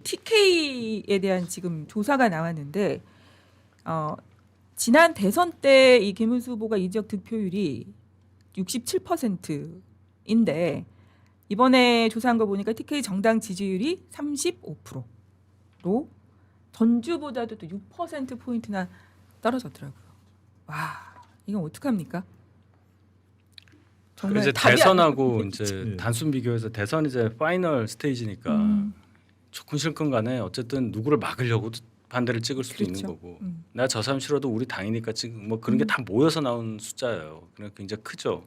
TK에 대한 지금 조사가 나왔는데 지난 대선 때 이 김은수 후보가 이 지역 득표율이 67%인데 이번에 조사한 거 보니까 TK 정당 지지율이 35%로 전주보다도 또 6% 포인트나 떨어졌더라고요. 와, 이건 어떡합니까? 정말 이제 답이 대선하고 안 이제 단순 비교해서 대선 이제 파이널 스테이지니까 좋건 싫건 간에 어쨌든 누구를 막으려고 반대를 찍을 수도 그렇죠. 있는 거고 내가 저 사람 싫어도 우리 당이니까 지금 뭐 그런 게 다 모여서 나온 숫자예요. 그냥 굉장히 크죠.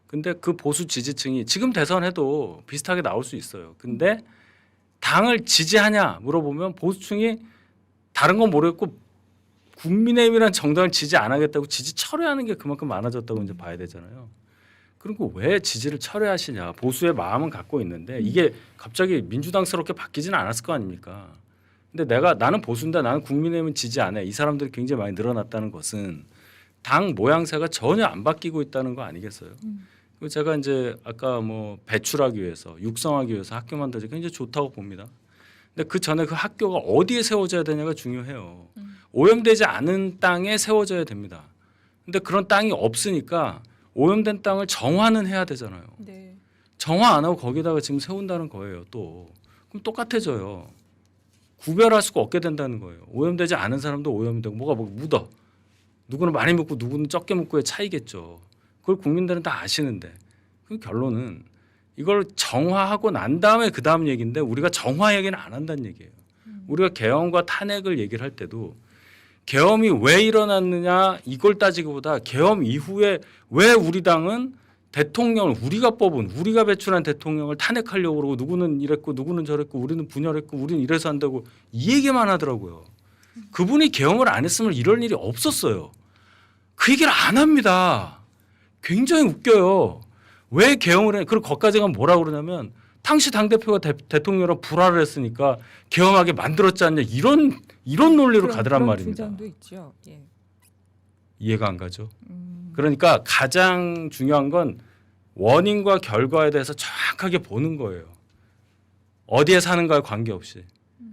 근데 그 보수 지지층이 지금 대선해도 비슷하게 나올 수 있어요. 근데 당을 지지하냐 물어보면 보수층이 다른 건 모르겠고 국민의힘이라는 정당을 지지 안 하겠다고 지지 철회하는 게 그만큼 많아졌다고 이제 봐야 되잖아요. 그리고 왜 지지를 철회하시냐. 보수의 마음은 갖고 있는데 이게 갑자기 민주당스럽게 바뀌지는 않았을 거 아닙니까. 근데 나는 보수인데 나는 국민의힘은 지지 안 해. 이 사람들이 굉장히 많이 늘어났다는 것은 당 모양새가 전혀 안 바뀌고 있다는 거 아니겠어요. 그리고 제가 이제 아까 뭐 배출하기 위해서 육성하기 위해서 학교 만들기 굉장히 좋다고 봅니다. 근데 그 전에 그 학교가 어디에 세워져야 되냐가 중요해요. 오염되지 않은 땅에 세워져야 됩니다. 근데 그런 땅이 없으니까 오염된 땅을 정화는 해야 되잖아요. 네. 정화 안 하고 거기다가 지금 세운다는 거예요. 또 그럼 똑같아져요. 구별할 수가 없게 된다는 거예요. 오염되지 않은 사람도 오염이 되고 뭐가 묻어. 누구는 많이 묻고 누구는 적게 묻고의 차이겠죠. 그걸 국민들은 다 아시는데 그 결론은 이걸 정화하고 난 다음에 그 다음 얘기인데 우리가 정화 얘기는 안 한다는 얘기예요. 우리가 계엄과 탄핵을 얘기를 할 때도 계엄이 왜 일어났느냐 이걸 따지기보다 계엄 이후에 왜 우리 당은 대통령을 우리가 뽑은 우리가 배출한 대통령을 탄핵하려고 그러고 누구는 이랬고 누구는 저랬고 우리는 분열했고 우리는 이래서 안 되고 이 얘기만 하더라고요. 그분이 계엄을 안 했으면 이럴 일이 없었어요. 그 얘기를 안 합니다. 굉장히 웃겨요. 왜 계엄을 해? 그리고 거기까지가 뭐라고 그러냐면 당시 당대표가 대통령이랑 불화를 했으니까 계엄하게 만들었지 않냐 이런 논리로 가더란 말입니다. 주장도 있죠. 예. 이해가 안 가죠. 그러니까 가장 중요한 건 원인과 결과에 대해서 정확하게 보는 거예요. 어디에 사는가에 관계없이.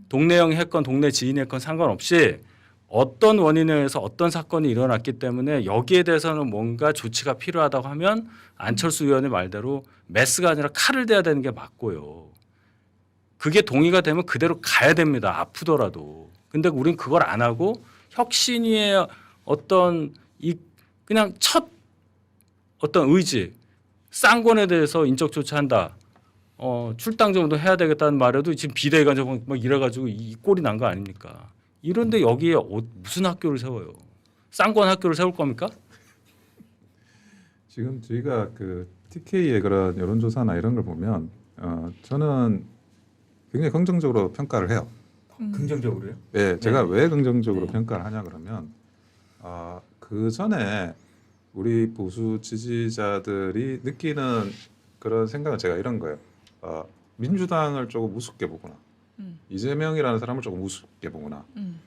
동네 형이 했건 동네 지인이 했건 상관없이 어떤 원인에 의해서 어떤 사건이 일어났기 때문에 여기에 대해서는 뭔가 조치가 필요하다고 하면 안철수 의원의 말대로 메스가 아니라 칼을 대야 되는 게 맞고요. 그게 동의가 되면 그대로 가야 됩니다. 아프더라도. 근데 우린 그걸 안 하고 혁신위의 어떤 그냥 첫 어떤 의지 쌍권에 대해서 인적 조치한다. 출당 정도 해야 되겠다는 말에도 지금 비대위가 막 이래가지고 이 꼴이 난 거 아닙니까? 이런데 여기에 무슨 학교를 세워요? 쌍권 학교를 세울 겁니까? 지금 저희가 그 TK의 그런 여론조사나 이런 걸 보면 저는 굉장히 긍정적으로 평가를 해요. 긍정적으로요? 네, 제가 네. 왜 긍정적으로 네. 평가를 하냐 그러면 그 전에 우리 보수 지지자들이 느끼는 그런 생각은 제가 이런 거예요. 민주당을 조금 우습게 보거나 이재명이라는 사람을 조금 우습게 보거나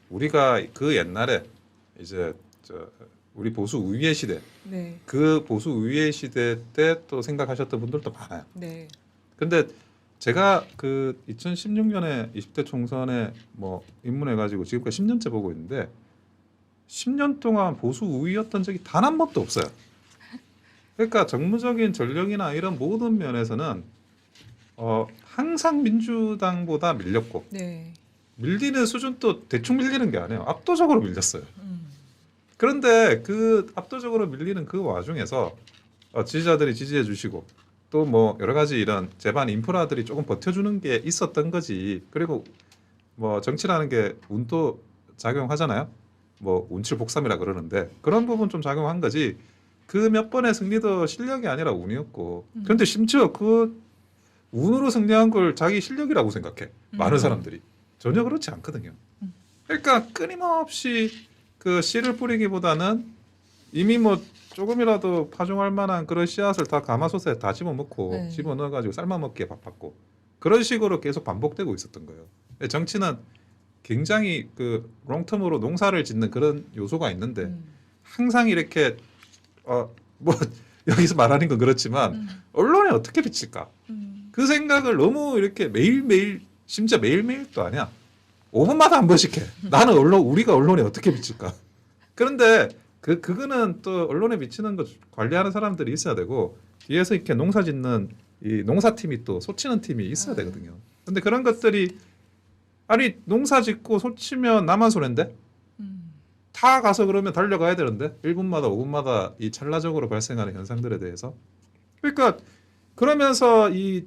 우리가 그 옛날에 이제 우리 보수 우위의 시대 네. 그 보수 우위의 시대 때 또 생각하셨던 분들도 많아요. 네. 근데 제가 그 2016년에 20대 총선에 뭐 입문해가지고 지금까지 10년째 보고 있는데 10년 동안 보수 우위였던 적이 단 한 번도 없어요. 그러니까 정무적인 전력이나 이런 모든 면에서는 항상 민주당보다 밀렸고 네. 밀리는 수준도 대충 밀리는 게 아니에요. 압도적으로 밀렸어요. 그런데 그 압도적으로 밀리는 그 와중에서 지지자들이 지지해 주시고 또 뭐 여러 가지 이런 제반 인프라들이 조금 버텨주는 게 있었던 거지. 그리고 뭐 정치라는 게 운도 작용하잖아요. 뭐 운칠복삼이라 그러는데 그런 부분 좀 작용한 거지. 그 몇 번의 승리도 실력이 아니라 운이었고. 그런데 심지어 그 운으로 승리한 걸 자기 실력이라고 생각해. 많은 사람들이. 전혀 그렇지 않거든요. 그러니까 끊임없이 그 씨를 뿌리기보다는 이미 뭐 조금이라도 파종할 만한 그런 씨앗을 다 가마솥에 다 집어넣고 네. 집어넣어가지고 삶아먹기에 바빴고 그런 식으로 계속 반복되고 있었던 거예요. 정치는 굉장히 그 롱텀으로 농사를 짓는 그런 요소가 있는데 항상 이렇게 뭐 여기서 말하는 건 그렇지만 언론에 어떻게 비칠까 그 생각을 너무 이렇게 매일매일 심지어 매일매일도 아니야. 5분마다 한 번씩 해. 나는 우리가 언론에 어떻게 비칠까? 그런데 그거는 또 언론에 비치는 거 관리하는 사람들이 있어야 되고 뒤에서 이렇게 농사 짓는 이 농사팀이 또 소치는 팀이 있어야 되거든요. 근데 그런 것들이 아니 농사 짓고 소치면 나만 손해인데 다 가서 그러면 달려가야 되는데 1분마다 5분마다 이 찰나적으로 발생하는 현상들에 대해서 그러니까 그러면서 이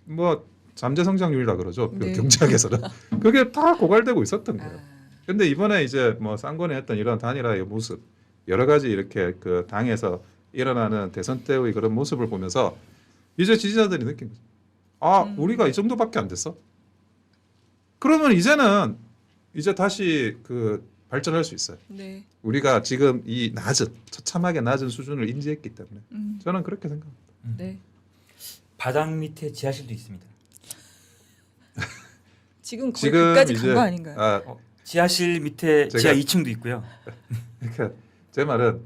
뭐 잠재 성장률이라 그러죠. 네. 경제학에서는 그게 다 고갈되고 있었던 거예요. 아, 근데 이번에 이제 뭐 쌍권에 했던 이런 단일화의 모습 여러 가지 이렇게 그 당에서 일어나는 대선 때의 그런 모습을 보면서 이제 지지자들이 느낀 거죠. 아 우리가 이 정도밖에 안 됐어? 그러면 이제는 이제 다시 그 발전할 수 있어요. 네. 우리가 지금 이 낮은 처참하게 낮은 수준을 인지했기 때문에 저는 그렇게 생각합니다. 네. 바닥 밑에 지하실도 있습니다. 지금 거의 지금 그까지 이제 간 거 아닌가요? 지하실 밑에 제가- 지하 2층도 있고요. 그러니까 제 말은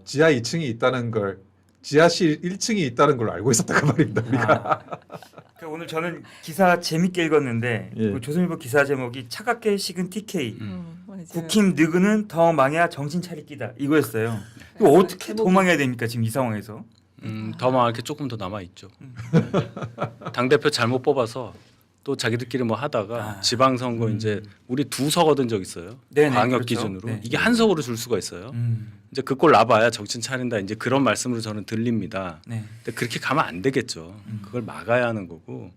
지하 2층이 있다는 걸 지하실 1층이 있다는 걸 알고 있었다 그 말입니다. 우리가. 그러니까 오늘 저는 기사 재밌게 읽었는데 예. 그 조선일보 기사 제목이 차갑게 식은 TK 맞아요. 국힘 느그는 더 망해야 정신 차리기다 이거였어요. 이거 어떻게 더 망해야 됩니까 지금 이 상황에서? 더 많게 조금 더 남아 있죠. 당 대표 잘못 뽑아서 또 자기들끼리 뭐 하다가 지방선거 이제 우리 2석 얻은 적 있어요. 네네, 광역 그렇죠. 기준으로 네. 이게 한 석으로 줄 수가 있어요. 이제 그 꼴 나봐야 정신 차린다 이제 그런 말씀으로 저는 들립니다. 네. 근데 그렇게 가면 안 되겠죠. 그걸 막아야 하는 거고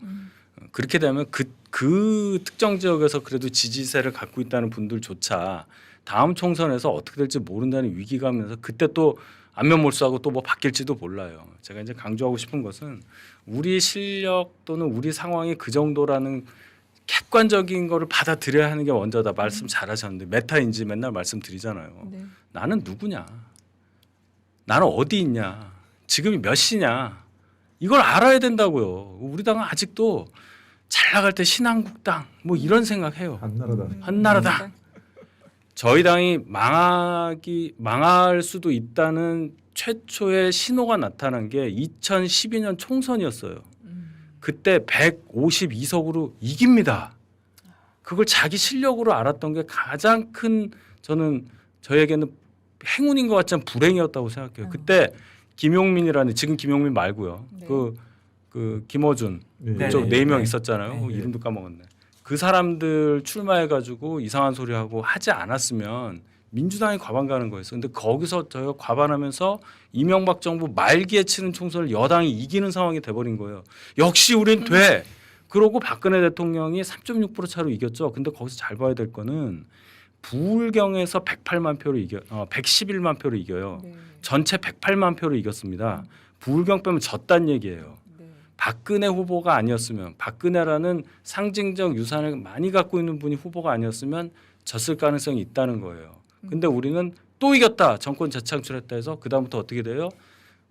그렇게 되면 그 특정 지역에서 그래도 지지세를 갖고 있다는 분들조차 다음 총선에서 어떻게 될지 모른다는 위기감에서 그때 또 안면 몰수하고 또 뭐 바뀔지도 몰라요. 제가 이제 강조하고 싶은 것은 우리 실력 또는 우리 상황이 그 정도라는 객관적인 거를 받아들여야 하는 게 먼저다. 말씀 잘하셨는데 메타인지 맨날 말씀드리잖아요. 네. 나는 누구냐? 나는 어디 있냐? 지금이 몇 시냐? 이걸 알아야 된다고요. 우리 당은 아직도 잘 나갈 때 신한국당 뭐 이런 생각해요. 한나라당. 한나라당. 저희 당이 망할 수도 있다는 최초의 신호가 나타난 게 2012년 총선이었어요. 그때 152석으로 이깁니다. 그걸 자기 실력으로 알았던 게 가장 큰 저는 저에게는 행운인 것 같지만 불행이었다고 생각해요. 그때 김용민이라는 지금 김용민 말고요. 네. 그 김어준 네. 그쪽 네, 4명 네. 있었잖아요. 네. 이름도 까먹었네. 그 사람들 출마해가지고 이상한 소리 하고 하지 않았으면 민주당이 과반 가는 거였어요. 근데 거기서 저희가 과반하면서 이명박 정부 말기에 치른 총선을 여당이 이기는 상황이 돼버린 거예요. 역시 우린 돼. 그러고 박근혜 대통령이 3.6% 차로 이겼죠. 근데 거기서 잘 봐야 될 거는 부울경에서 108만 표로 111만 표로 이겨요. 네. 전체 108만 표로 이겼습니다. 부울경 빼면 졌단 얘기예요. 네. 박근혜 후보가 아니었으면 박근혜라는 상징적 유산을 많이 갖고 있는 분이 후보가 아니었으면 졌을 가능성이 있다는 거예요. 근데 우리는 또 이겼다. 정권 재창출했다 해서 그다음부터 어떻게 돼요?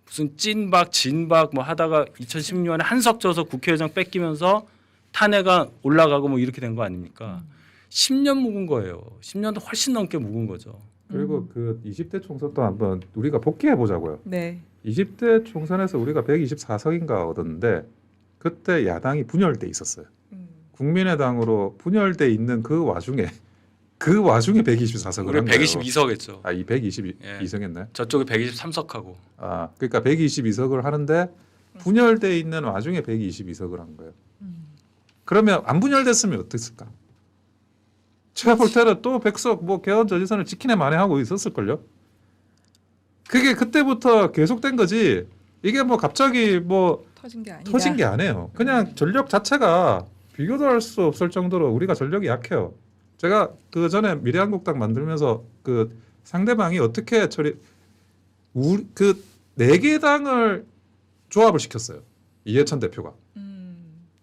무슨 찐박 진박 뭐 하다가 2016년에 한석 져서 국회의장 뺏기면서 탄핵가 올라가고 뭐 이렇게 된 거 아닙니까? 10년 묵은 거예요. 10년도 훨씬 넘게 묵은 거죠. 그리고 그 20대 총선도 한번 우리가 복귀해 보자고요. 네. 20대 총선에서 우리가 124석인가 얻었는데 그때 야당이 분열돼 있었어요. 국민의당으로 분열돼 있는 그 와중에 124석을 우리 한 거예요. 122석 했죠. 아, 이 122석 예. 했나요? 저쪽에 123석하고. 아, 그러니까 122석을 하는데 분열돼 있는 와중에 122석을 한 거예요. 그러면 안 분열됐으면 어땠을까? 제가 볼 때는 또 100석 뭐 개헌 저지선을 지키네 만에 하고 있었을걸요. 네. 그게 그때부터 계속된 거지. 이게 뭐 갑자기 뭐 터진 게 아니다. 터진 게 아니에요. 그냥 전력 자체가 비교도 할 수 없을 정도로 우리가 전력이 약해요. 제가 그 전에 미래한국당 만들면서 그 상대방이 어떻게 우리 그 4개 당을 조합을 시켰어요. 이해찬 대표가.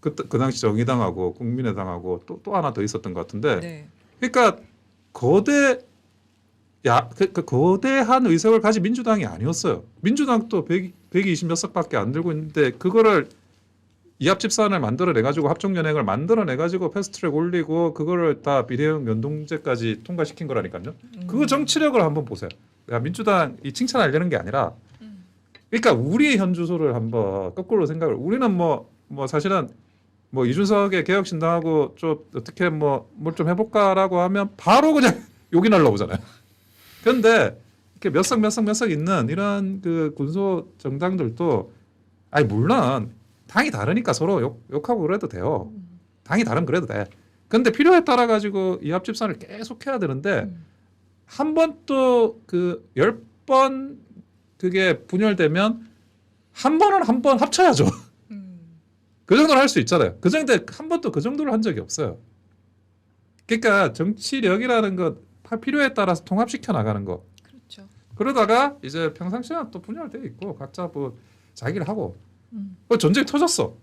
그 당시 정의당하고 국민의당하고 또 하나 더 있었던 것 같은데. 네. 그러니까 거대한 의석을 가진 민주당이 아니었어요. 민주당도 120몇 석밖에 안 들고 있는데 그거를 이합집산을 만들어내 가지고 합종연행을 만들어내 가지고 패스트트랙 올리고 그거를 다 비례형 연동제까지 통과시킨 거라니까요. 그 정치력을 한번 보세요. 야, 민주당이 칭찬하려는 게 아니라, 그러니까 우리의 현주소를 한번 거꾸로 생각을. 우리는 뭐 사실은 뭐 이준석의 개혁신당하고 좀 어떻게 뭐 뭘 좀 해볼까라고 하면 바로 그냥 욕이 날라오잖아요. 그런데 이렇게 몇 석 있는 이런 그 군소 정당들도 아니 물론 당이 다르니까 서로 욕하고 그래도 돼요. 당이 다르면 그래도 돼. 근데 필요에 따라 가지고 이 합집산을 계속 해야 되는데 한 번 또 그 10번 그게 분열되면 한 번은 한 번 합쳐야죠. 그 정도는 할 수 있잖아요. 그 정도 한 번도 그 정도를 한 적이 없어요. 그러니까 정치력이라는 것 필요에 따라서 통합시켜 나가는 거. 그렇죠. 그러다가 이제 평상시에 또 분열돼 있고 각자 뭐 자기를 하고 전쟁이 터졌어.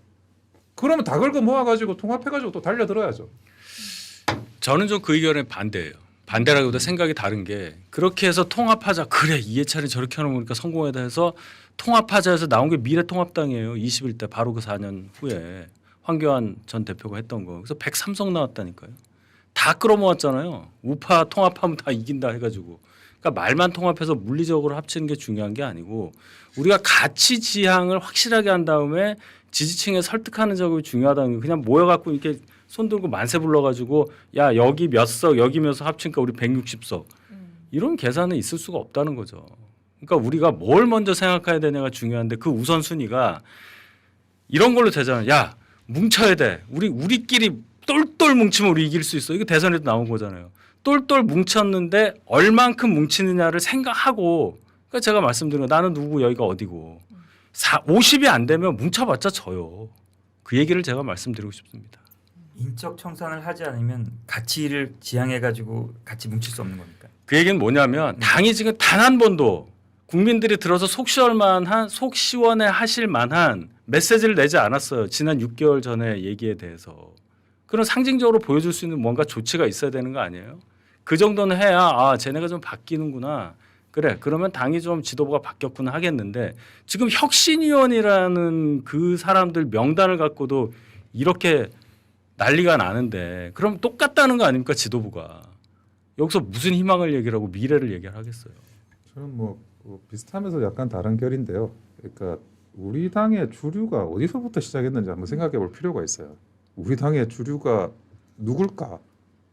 그러면 다 걸고 모아가지고 통합해가지고 또 달려들어야죠. 저는 좀 그 의견에 반대예요. 반대라기보다 생각이 다른 게 그렇게 해서 통합하자. 그래 이해찬이 저렇게 하는 거니까 성공하다 해서 통합하자 해서 나온 게 미래통합당이에요. 21대 바로 그 4년 후에 황교안 전 대표가 했던 거. 그래서 103석 나왔다니까요. 다 끌어모았잖아요. 우파 통합하면 다 이긴다 해가지고. 그러니까 말만 통합해서 물리적으로 합치는 게 중요한 게 아니고 우리가 가치 지향을 확실하게 한 다음에 지지층에 설득하는 작업이 중요하다는 게 그냥 모여갖고 이렇게 손 들고 만세 불러가지고 야 여기 몇 석 여기 몇 석 합치니까 우리 160석 이런 계산은 있을 수가 없다는 거죠. 그러니까 우리가 뭘 먼저 생각해야 되냐가 중요한데 그 우선순위가 이런 걸로 되잖아요. 야 뭉쳐야 돼. 우리끼리 똘똘 뭉치면 우리 이길 수 있어. 이거 대선에도 나온 거잖아요. 똘똘 뭉쳤는데 얼만큼 뭉치느냐를 생각하고 그러니까 제가 말씀드린 거 나는 누구 여기가 어디고 50이 안 되면 뭉쳐봤자 져요. 그 얘기를 제가 말씀드리고 싶습니다. 인적 청산을 하지 않으면 가치를 지향해가지고 같이 뭉칠 수 없는 겁니까? 그 얘기는 뭐냐면 당이 지금 단 한 번도 국민들이 들어서 속 시원해 하실 만한 메시지를 내지 않았어요. 지난 6개월 전에 얘기에 대해서. 그런 상징적으로 보여줄 수 있는 뭔가 조치가 있어야 되는 거 아니에요? 그 정도는 해야 아 쟤네가 좀 바뀌는구나. 그래 그러면 당이 좀 지도부가 바뀌었구나 하겠는데 지금 혁신위원이라는 그 사람들 명단을 갖고도 이렇게 난리가 나는데 그럼 똑같다는 거 아닙니까 지도부가. 여기서 무슨 희망을 얘기하고 미래를 얘기를 하겠어요. 저는 뭐 비슷하면서 약간 다른 결인데요. 그러니까 우리 당의 주류가 어디서부터 시작했는지 한번 생각해 볼 필요가 있어요. 우리 당의 주류가 누굴까?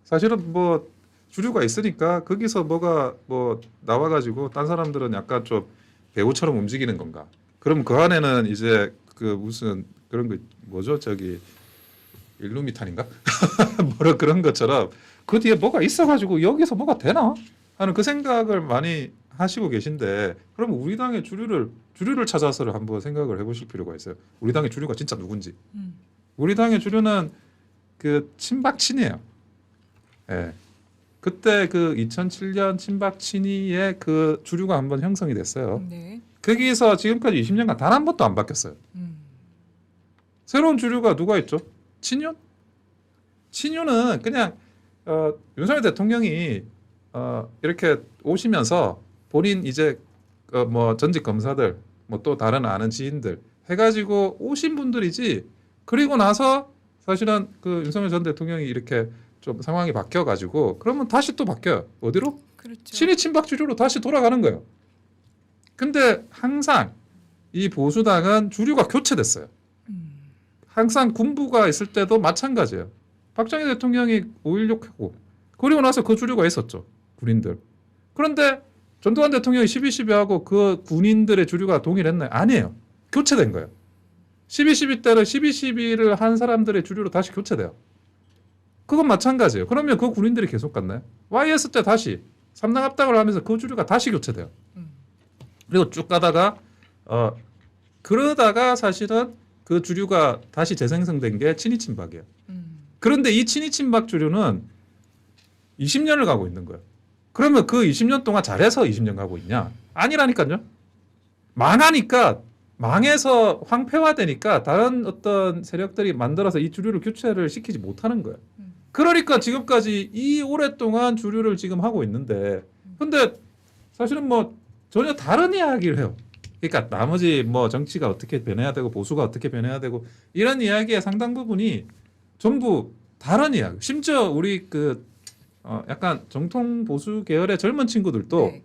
사실은 뭐 주류가 있으니까 거기서 뭐가 뭐 나와가지고 딴 사람들은 약간 좀 배우처럼 움직이는 건가? 그럼 그 안에는 이제 그 무슨 그런 거 뭐죠? 저기 일루미탄인가? 뭐라 그런 것처럼 그 뒤에 뭐가 있어가지고 여기서 뭐가 되나 하는 그 생각을 많이 하시고 계신데 그러면 우리 당의 주류를 찾아서 한번 생각을 해보실 필요가 있어요. 우리 당의 주류가 진짜 누군지. 우리 당의 주류는 그 친박친이에요. 예. 그때 그 2007년 친박친이의 그 주류가 한번 형성이 됐어요. 네. 거기서 지금까지 20년간 단 한 번도 안 바뀌었어요. 새로운 주류가 누가 있죠? 친윤? 친윤은 그냥 윤석열 대통령이 이렇게 오시면서 본인 이제 뭐 전직 검사들 뭐 또 다른 아는 지인들 해가지고 오신 분들이지. 그리고 나서 사실은 그 윤석열 전 대통령이 이렇게 좀 상황이 바뀌어가지고 그러면 다시 또 바뀌어요. 어디로? 그렇죠. 친이 친박 주류로 다시 돌아가는 거예요. 근데 항상 이 보수당은 주류가 교체됐어요. 항상 군부가 있을 때도 마찬가지예요. 박정희 대통령이 5.16하고 그리고 나서 그 주류가 있었죠. 군인들. 그런데 전두환 대통령이 12.12하고 그 군인들의 주류가 동일했나요? 아니에요. 교체된 거예요. 12.12 때는 12.12를 한 사람들의 주류로 다시 교체돼요. 그건 마찬가지예요. 그러면 그 군인들이 계속 갔나요? YS 때 다시 삼당 합당을 하면서 그 주류가 다시 교체돼요. 그리고 쭉 가다가 그러다가 사실은 그 주류가 다시 재생성된 게 친이 친박이에요. 그런데 이 친이 친박 주류는 20년을 가고 있는 거예요. 그러면 그 20년 동안 잘해서 20년 가고 있냐? 아니라니까요. 망하니까 망해서 황폐화되니까 다른 어떤 세력들이 만들어서 이 주류를 교체를 시키지 못하는 거예요. 그러니까 지금까지 이 오랫동안 주류를 지금 하고 있는데 근데 사실은 뭐 전혀 다른 이야기를 해요. 그러니까 나머지 뭐 정치가 어떻게 변해야 되고 보수가 어떻게 변해야 되고 이런 이야기의 상당 부분이 전부 다른 이야기. 심지어 우리 그 약간 정통 보수 계열의 젊은 친구들도 네.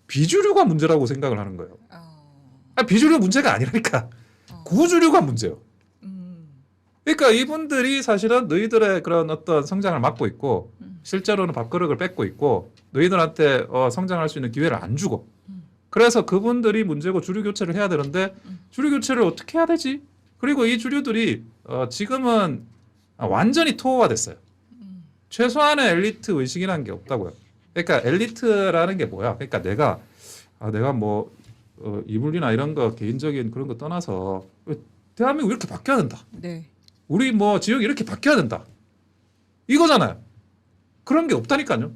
비주류가 문제라고 생각을 하는 거예요. 비주류 문제가 아니라니까. 구주류가 문제예요. 그러니까 이분들이 사실은 너희들의 그런 어떤 성장을 막고 있고 실제로는 밥그릇을 뺏고 있고 너희들한테 성장할 수 있는 기회를 안 주고 그래서 그분들이 문제고 주류 교체를 해야 되는데 주류 교체를 어떻게 해야 되지? 그리고 이 주류들이 지금은 완전히 토호화됐어요. 최소한의 엘리트 의식이라는 게 없다고요. 그러니까 엘리트라는 게 뭐야? 그러니까 내가 뭐 이불이나 이런 거 개인적인 그런 거 떠나서 대한민국 이렇게 바뀌어야 된다. 네. 우리 뭐 지역이 이렇게 바뀌어야 된다. 이거잖아요. 그런 게 없다니까요.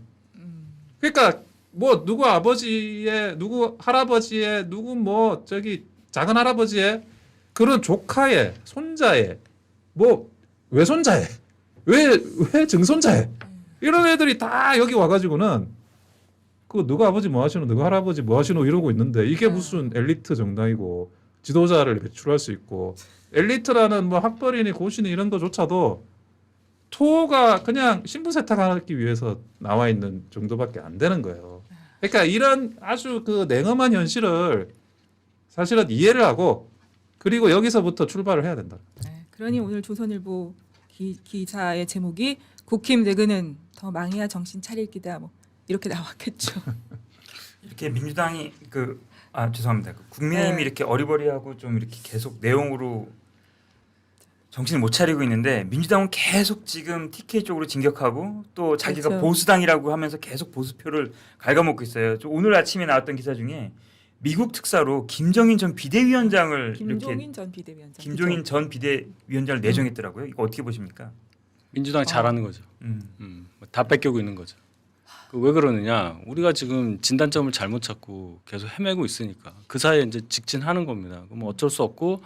그러니까 뭐 누구 아버지의 누구 할아버지의 누구 뭐 저기 작은 할아버지의 그런 조카의 손자의 뭐 외손자의 왜 증손자의 이런 애들이 다 여기 와가지고는 그 누구 아버지 뭐 하시노 누구 할아버지 뭐 하시노 이러고 있는데 이게 무슨 엘리트 정당이고 지도자를 배출할 수 있고 엘리트라는 뭐 학벌이니 고시니 이런 거조차도 토가 그냥 신분 세탁하기 위해서 나와 있는 정도밖에 안 되는 거예요. 그러니까 이런 아주 그 냉엄한 현실을 사실은 이해를 하고 그리고 여기서부터 출발을 해야 된다. 네. 그러니 오늘 조선일보 기사의 제목이 국힘 늙은은 더 망해야 정신 차릴 기다 뭐 이렇게 나왔겠죠. 이렇게 민주당이 죄송합니다. 국민의힘이 네. 이렇게 어리버리하고 좀 이렇게 계속 내용으로 정신을 못 차리고 있는데 민주당은 계속 지금 TK 쪽으로 진격하고 또 자기가 그렇죠. 보수당이라고 하면서 계속 보수표를 갉아먹고 있어요. 저 오늘 아침에 나왔던 기사 중에 미국 특사로 김정인 전 비대위원장을 김종인 전 비대위원장. 김종인 전 비대위원장을 내정했더라고요. 이거 어떻게 보십니까? 민주당이 잘하는 거죠. 다 뺏기고 있는 거죠. 왜 그러느냐? 우리가 지금 진단점을 잘못 찾고 계속 헤매고 있으니까 그 사이에 이제 직진하는 겁니다. 그럼 어쩔 수 없고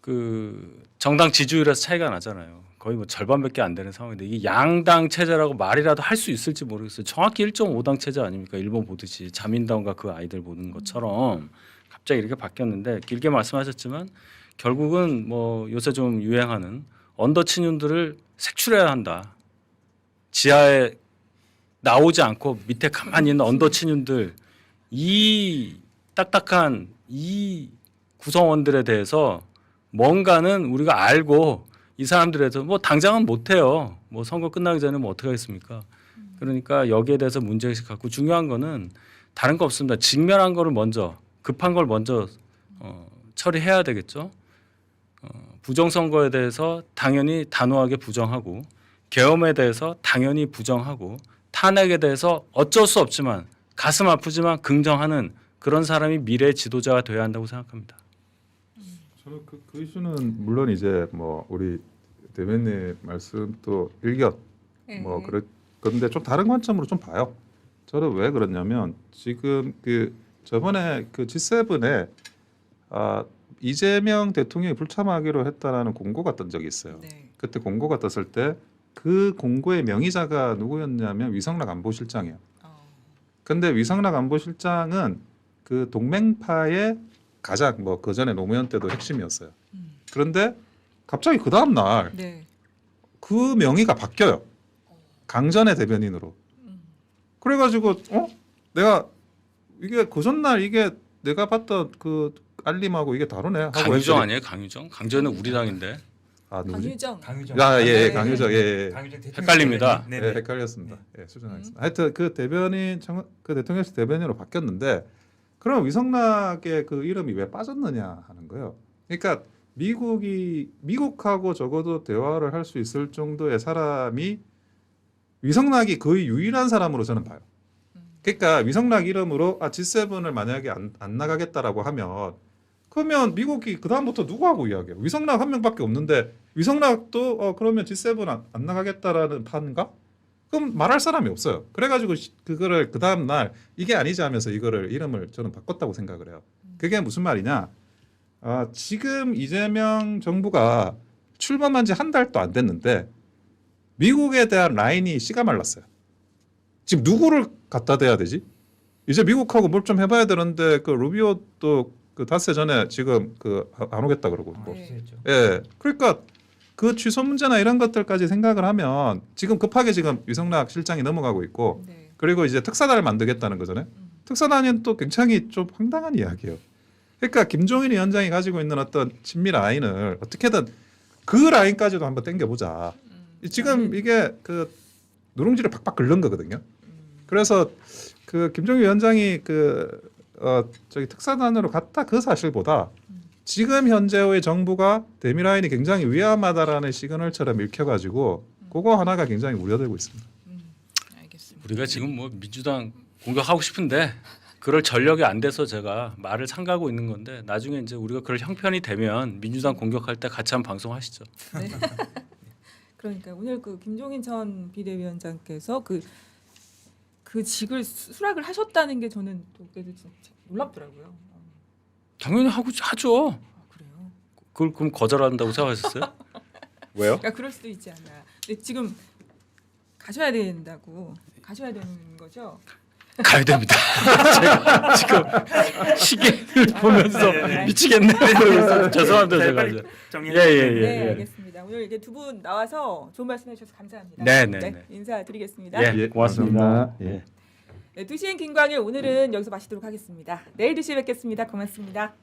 그 정당 지지율에서 차이가 나잖아요. 거의 뭐 절반밖에 안 되는 상황인데 이게 양당 체제라고 말이라도 할 수 있을지 모르겠어요. 정확히 1.5당 체제 아닙니까? 일본 보듯이 자민당과 그 아이들 보는 것처럼 갑자기 이렇게 바뀌었는데 길게 말씀하셨지만 결국은 뭐 요새 좀 유행하는 언더 친윤들을 색출해야 한다. 지하에 나오지 않고 밑에 가만히 있는 언더 친윤들 이 딱딱한 이 구성원들에 대해서 뭔가는 우리가 알고 이 사람들에서 뭐 당장은 못해요. 뭐 선거 끝나기 전에 뭐 어떻게 하겠습니까? 그러니까 여기에 대해서 문제의식 갖고 중요한 거는 다른 거 없습니다. 직면한 거를 먼저 급한 걸 먼저 처리해야 되겠죠. 부정선거에 대해서 당연히 단호하게 부정하고 계엄에 대해서 당연히 부정하고 탄핵에 대해서 어쩔 수 없지만 가슴 아프지만 긍정하는 그런 사람이 미래의 지도자가 돼야 한다고 생각합니다. 저는 그 이슈는 물론 이제 뭐 우리 대변인 말씀도 일견 뭐 그런데 좀 다른 관점으로 좀 봐요. 저는 왜 그러냐면 지금 그 저번에 그 G7에 이재명 대통령이 불참하기로 했다라는 공고가 뜬 적이 있어요. 네. 그때 공고가 떴을 때 그 공고의 명의자가 누구였냐면 위성락 안보실장이에요. 근데 위성락 안보실장은 그 동맹파의 가장 뭐 그 전에 노무현 때도 핵심이었어요. 그런데 갑자기 그 다음 날 네. 그 명의가 바뀌어요. 강전의 대변인으로. 그래가지고 내가 이게 그 전날 이게 내가 봤던 그 알림하고 이게 다르네. 하고 강유정 했더니- 아니에요? 강유정? 강전은 우리 당인데. 누구지? 강유정. 예, 네. 강유정. 예. 강유정 대통령 헷갈립니다. 네, 예, 네. 헷갈렸습니다. 예, 수정하겠습니다. 하여튼 그 그 대통령실 대변인으로 바뀌었는데 그럼 위성락의 그 이름이 왜 빠졌느냐 하는 거예요. 그러니까 미국하고 적어도 대화를 할 수 있을 정도의 사람이 위성락이 거의 유일한 사람으로 저는 봐요. 그러니까 위성락 이름으로 G7을 만약에 안 나가겠다라고 하면 그러면 미국이 그 다음부터 누구하고 이야기해요? 위성락 한 명밖에 없는데 위성락도 그러면 G7 안 나가겠다라는 판가? 그럼 말할 사람이 없어요. 그래가지고 그거를 그 다음 날 이게 아니지 하면서 이거를 이름을 저는 바꿨다고 생각을 해요. 그게 무슨 말이냐? 지금 이재명 정부가 출범한 지 한 달도 안 됐는데 미국에 대한 라인이 씨가 말랐어요. 지금 누구를 갖다 대야 되지? 이제 미국하고 뭘 좀 해봐야 되는데 그 루비오도 그 닷새 전에 지금 그 안 오겠다 그러고 뭐. 취소했죠. 예, 그러니까 그 취소 문제나 이런 것들까지 생각을 하면 지금 급하게 지금 위성락 실장이 넘어가고 있고 네. 그리고 이제 특사단을 만들겠다는 거잖아요. 특사단은 또 굉장히 좀 황당한 이야기예요. 그러니까 김종인 위원장이 가지고 있는 어떤 친밀 라인을 어떻게든 그 라인까지도 한번 당겨보자. 지금 이게 그 누룽지를 팍팍 긁는 거거든요. 그래서 그 김종인 위원장이 그 저기 특사단으로 갔다 그 사실보다 지금 현재의 정부가 대미 라인이 굉장히 위험하다라는 시그널처럼 읽혀가지고 그거 하나가 굉장히 우려되고 있습니다. 알겠습니다. 우리가 지금 뭐 민주당 공격하고 싶은데 그럴 전력이 안 돼서 제가 말을 삼가고 있는 건데 나중에 이제 우리가 그럴 형편이 되면 민주당 공격할 때 같이 한번 방송하시죠. 네. 그러니까 오늘 그 김종인 전 비대위원장께서 그 직을 수락을 하셨다는 게 저는 또 그래도 진짜 놀랍더라고요. 당연히 하죠. 아, 그래요? 그걸 그럼 거절한다고 생각하셨어요? 왜요? 그러니까 그럴 수도 있지 않나. 근데 지금 가셔야 된다고 가셔야 되는 거죠? 가야 됩니다. 제가 지금 시계를 보면서 네. 미치겠네요. 그래서 죄송합니다. 제가 이제. 정리. 네, 알겠습니다. 오늘 이제 두 분 나와서 좋은 말씀해 주셔서 감사합니다. 네. 인사드리겠습니다. 예, 고맙습니다. 감사합니다. 예. 네, 2시엔 김광일 오늘은 여기서 마치도록 하겠습니다. 내일 2시에 뵙겠습니다. 고맙습니다.